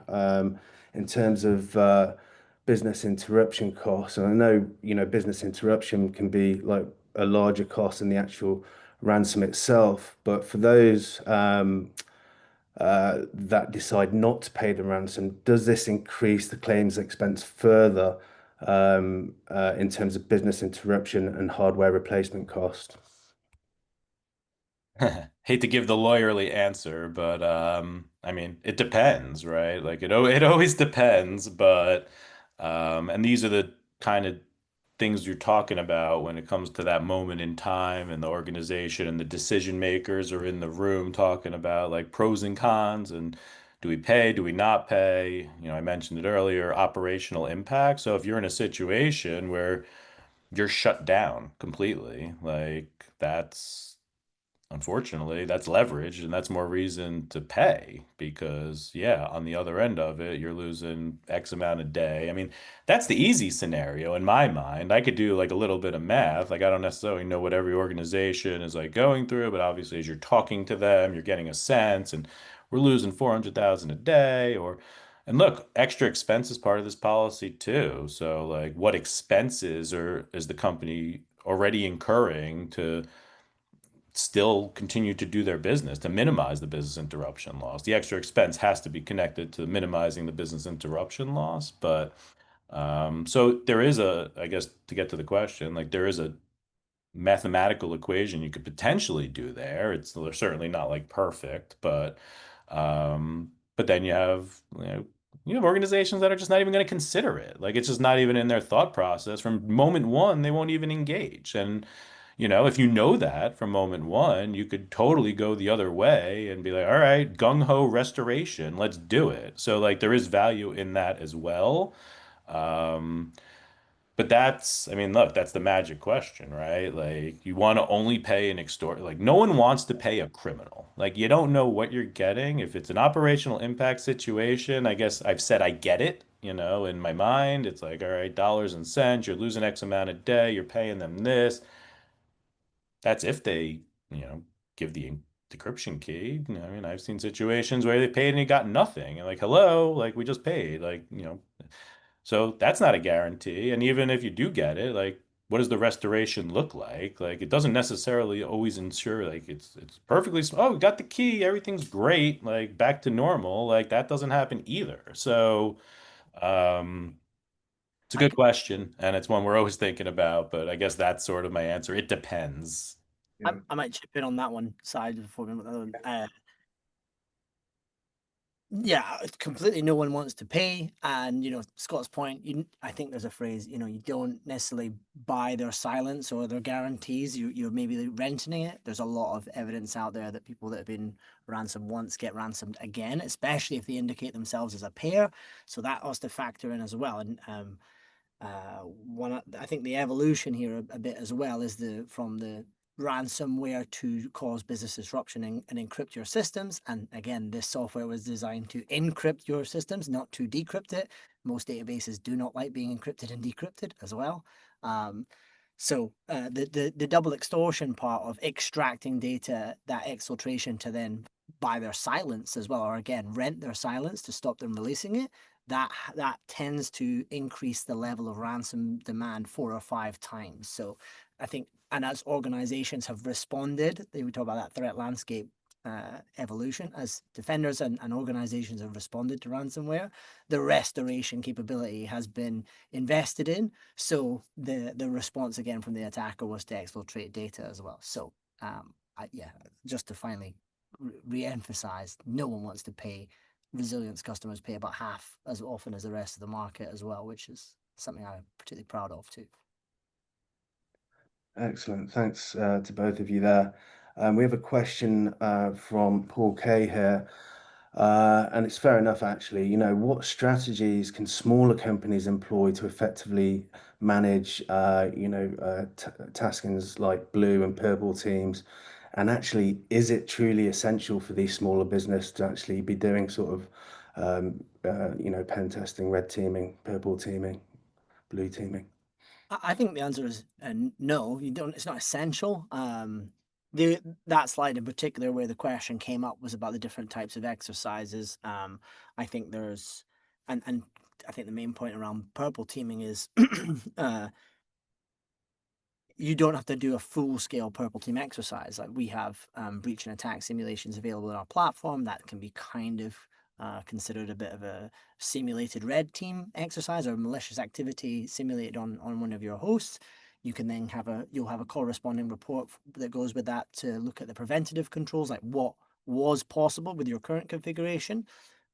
in terms of business interruption costs. And I know, business interruption can be like a larger cost than the actual ransom itself. But for those that decide not to pay the ransom, does this increase the claims expense further in terms of business interruption and hardware replacement cost?
Hate to give the lawyerly answer, but I mean, it depends, right? Like it always depends, but and these are the kind of things you're talking about when it comes to that moment in time, and the organization and the decision makers are in the room talking about like pros and cons, and do we pay, do we not pay? I mentioned it earlier, operational impact. So if you're in a situation where you're shut down completely, like unfortunately, that's leverage, and that's more reason to pay because, yeah, on the other end of it, you're losing X amount a day. I mean, that's the easy scenario in my mind. I could do like a little bit of math. Like, I don't necessarily know what every organization is like going through, but obviously, as you're talking to them, you're getting a sense, and we're losing 400,000 a day, and look, extra expense is part of this policy too. So, like, what expenses is the company already incurring to still continue to do their business to minimize the business interruption loss? The extra expense has to be connected to minimizing the business interruption loss. But so there is I guess to get to the question, like there is a mathematical equation you could potentially do there. It's certainly not like perfect, but then you have organizations that are just not even going to consider it. Like it's just not even in their thought process. From moment one, they won't even engage. And if you know that from moment one, you could totally go the other way and be like, all right, gung ho restoration, let's do it. So like there is value in that as well. Um, but I mean, look, that's the magic question, right? Like, you want to only pay an extort. Like, no one wants to pay a criminal. Like, you don't know what you're getting. If it's an operational impact situation, I guess I've said I get it, in my mind. It's like, all right, dollars and cents, you're losing X amount a day, you're paying them this. That's if they, you know, give the decryption key. I mean, I've seen situations where they paid and you got nothing. And like, hello, like, we just paid. Like, so that's not a guarantee. And even if you do get it, like, what does the restoration look like? Like, it doesn't necessarily always ensure like it's perfectly. Oh, we got the key, everything's great, like back to normal. Like that doesn't happen either. So, um, it's a
I,
good question, and it's one we're always thinking about. But I guess that's sort of my answer. It depends.
I,
Yeah.
I might chip in on that one side before we move on to the other one. Yeah, it's completely no one wants to pay. And, Scott's point, I think there's a phrase, you don't necessarily buy their silence or their guarantees. You're maybe renting it. There's a lot of evidence out there that people that have been ransomed once get ransomed again, especially if they indicate themselves as a payer. So that has to factor in as well. And I think the evolution here a bit as well is from the ransomware to cause business disruption and encrypt your systems. And again, this software was designed to encrypt your systems, not to decrypt it. Most databases do not like being encrypted and decrypted as well. The double extortion part of extracting data, that exfiltration to then buy their silence as well, or again rent their silence to stop them releasing it, that tends to increase the level of ransom demand 4 or 5 times. So I think, and as organizations have responded, they would talk about that threat landscape evolution as defenders and organizations have responded to ransomware, the restoration capability has been invested in. So the response again from the attacker was to exfiltrate data as well. So just to finally re-emphasize, no one wants to pay. Resilience customers pay about half as often as the rest of the market as well, which is something I'm particularly proud of too.
Excellent. Thanks to both of you there. We have a question from Paul K here, and it's fair enough, actually. What strategies can smaller companies employ to effectively manage, taskings like blue and purple teams? And actually, is it truly essential for these smaller business to actually be doing sort of, pen testing, red teaming, purple teaming, blue teaming?
I think the answer is no. You don't. It's not essential. The that slide in particular, where the question came up, was about the different types of exercises. I think there's, and I think the main point around purple teaming is you don't have to do a full scale purple team exercise. Like we have breach and attack simulations available on our platform that can be kind of considered a bit of a simulated red team exercise or malicious activity simulated on one of your hosts. You can then you'll have a corresponding report that goes with that to look at the preventative controls, like what was possible with your current configuration.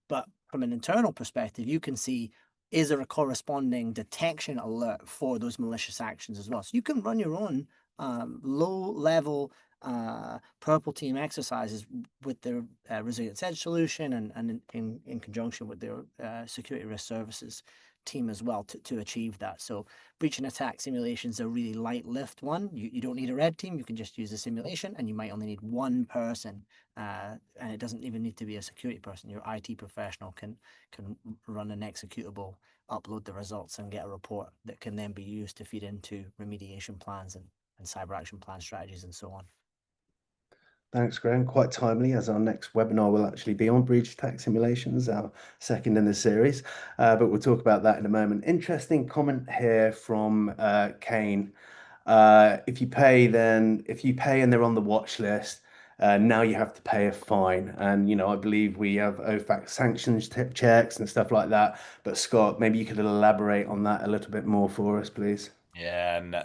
But from an internal perspective, you can see, is there a corresponding detection alert for those malicious actions as well? So you can run your own low level purple team exercises with their resilience edge solution and in conjunction with their security risk services team as well to achieve that. So breach and attack simulations are a really light lift one. You don't need a red team. You can just use a simulation and you might only need one person, and it doesn't even need to be a security person. Your IT professional can run an executable, upload the results, and get a report that can then be used to feed into remediation plans and cyber action plan strategies and so on.
Thanks, Graham. Quite timely, as our next webinar will actually be on breach attack simulations, our second in the series. But we'll talk about that in a moment. Interesting comment here from Kane. If you pay and they're on the watch list, now you have to pay a fine. And, I believe we have OFAC sanctions checks and stuff like that. But Scott, maybe you could elaborate on that a little bit more for us, please.
Yeah, and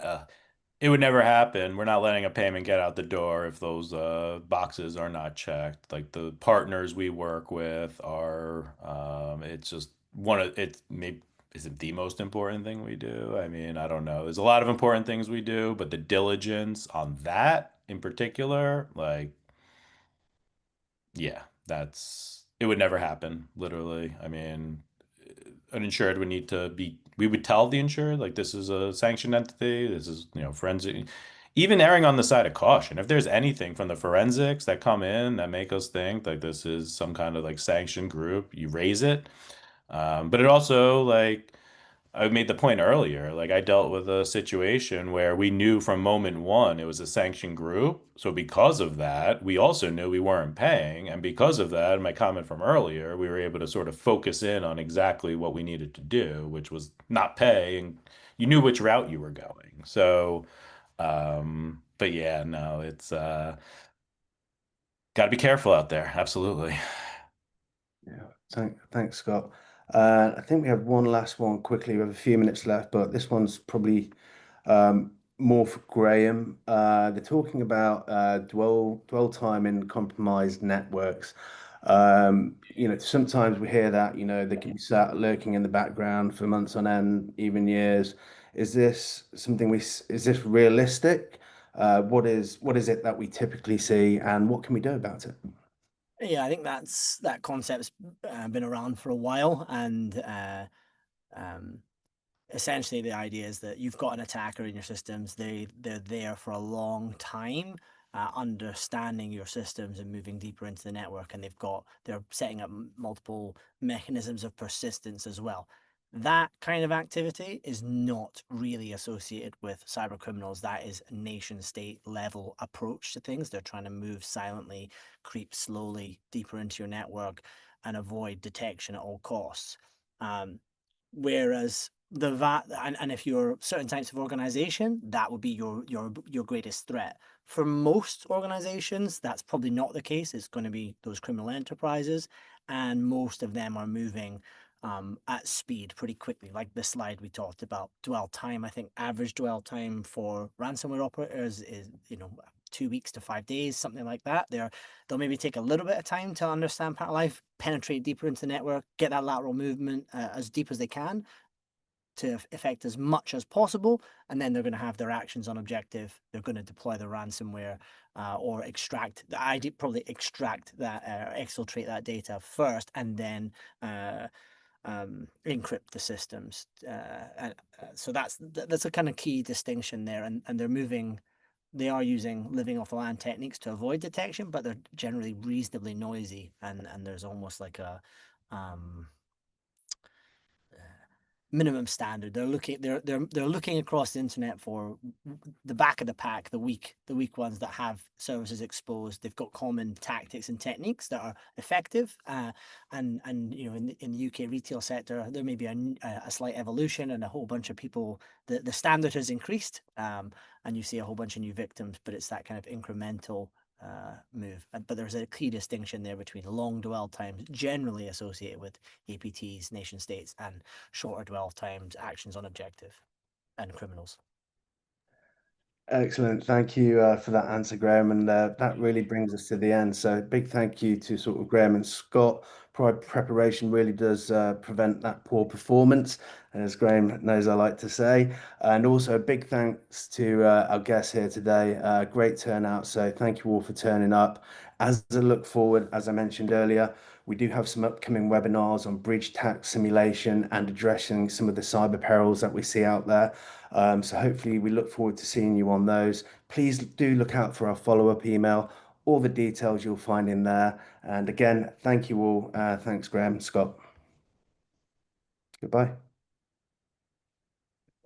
it would never happen. We're not letting a payment get out the door if those boxes are not checked. Like the partners we work with are, it's just one of it's maybe is it the most important thing we do? I mean, I don't know. There's a lot of important things we do, but the diligence on that in particular, like, yeah, that's it would never happen, literally. I mean, an insured would need to be, we would tell the insured, like, this is a sanctioned entity, this is, forensic, even erring on the side of caution. If there's anything from the forensics that come in that make us think like this is some kind of like sanctioned group, you raise it. But it also like I made the point earlier, like I dealt with a situation where we knew from moment one it was a sanctioned group. So because of that, we also knew we weren't paying. And because of that, my comment from earlier, we were able to sort of focus in on exactly what we needed to do, which was not pay, and you knew which route you were going. So, but yeah, no, it's got to be careful out there. Absolutely.
Yeah, thanks, Scott. I think we have one last one quickly. We have a few minutes left, but this one's probably more for Graham. They're talking about dwell time in compromised networks. Sometimes we hear that, they can be sat lurking in the background for months on end, even years. Is this something is this realistic? What is it that we typically see, and what can we do about it?
Yeah, I think that concept's been around for a while, and um, essentially the idea is that you've got an attacker in your systems. They're there for a long time, understanding your systems and moving deeper into the network, and they're setting up multiple mechanisms of persistence as well. That kind of activity is not really associated with cyber criminals. That is a nation state level approach to things. They're trying to move silently, creep slowly deeper into your network, and avoid detection at all costs. Whereas and if you're certain types of organization, that would be your greatest threat. For most organizations, that's probably not the case. It's going to be those criminal enterprises, and most of them are moving at speed pretty quickly. Like the slide we talked about, dwell time. I think average dwell time for ransomware operators is 2 weeks to 5 days, something like that. They'll maybe take a little bit of time to understand pattern life, penetrate deeper into the network, get that lateral movement as deep as they can to affect as much as possible, and then they're going to have their actions on objective. They're going to deploy the ransomware or extract. Probably extract that, exfiltrate that data first, and then encrypt the systems. So that's a kind of key distinction there, and they're moving. They are using living off the land techniques to avoid detection, but they're generally reasonably noisy, and there's almost like a um, minimum standard. They're looking across the internet for the back of the pack, the weak ones that have services exposed. They've got common tactics and techniques that are effective. And in the UK retail sector, there may be a slight evolution and a whole bunch of people. The standard has increased, and you see a whole bunch of new victims, but it's that kind of incremental move. But there's a key distinction there between long dwell times, generally associated with APTs, nation states, and shorter dwell times, actions on objective, and criminals.
Excellent. Thank you for that answer, Graham. And that really brings us to the end. So big thank you to sort of Graham and Scott. Prior preparation really does prevent that poor performance, as Graham knows I like to say. And also a big thanks to our guests here today. Great turnout. So thank you all for turning up. As I look forward, as I mentioned earlier, we do have some upcoming webinars on breach attack simulation and addressing some of the cyber perils that we see out there. So hopefully we look forward to seeing you on those. Please do look out for our follow-up email. All the details you'll find in there. And again, thank you all. Thanks, Graham, Scott. Goodbye.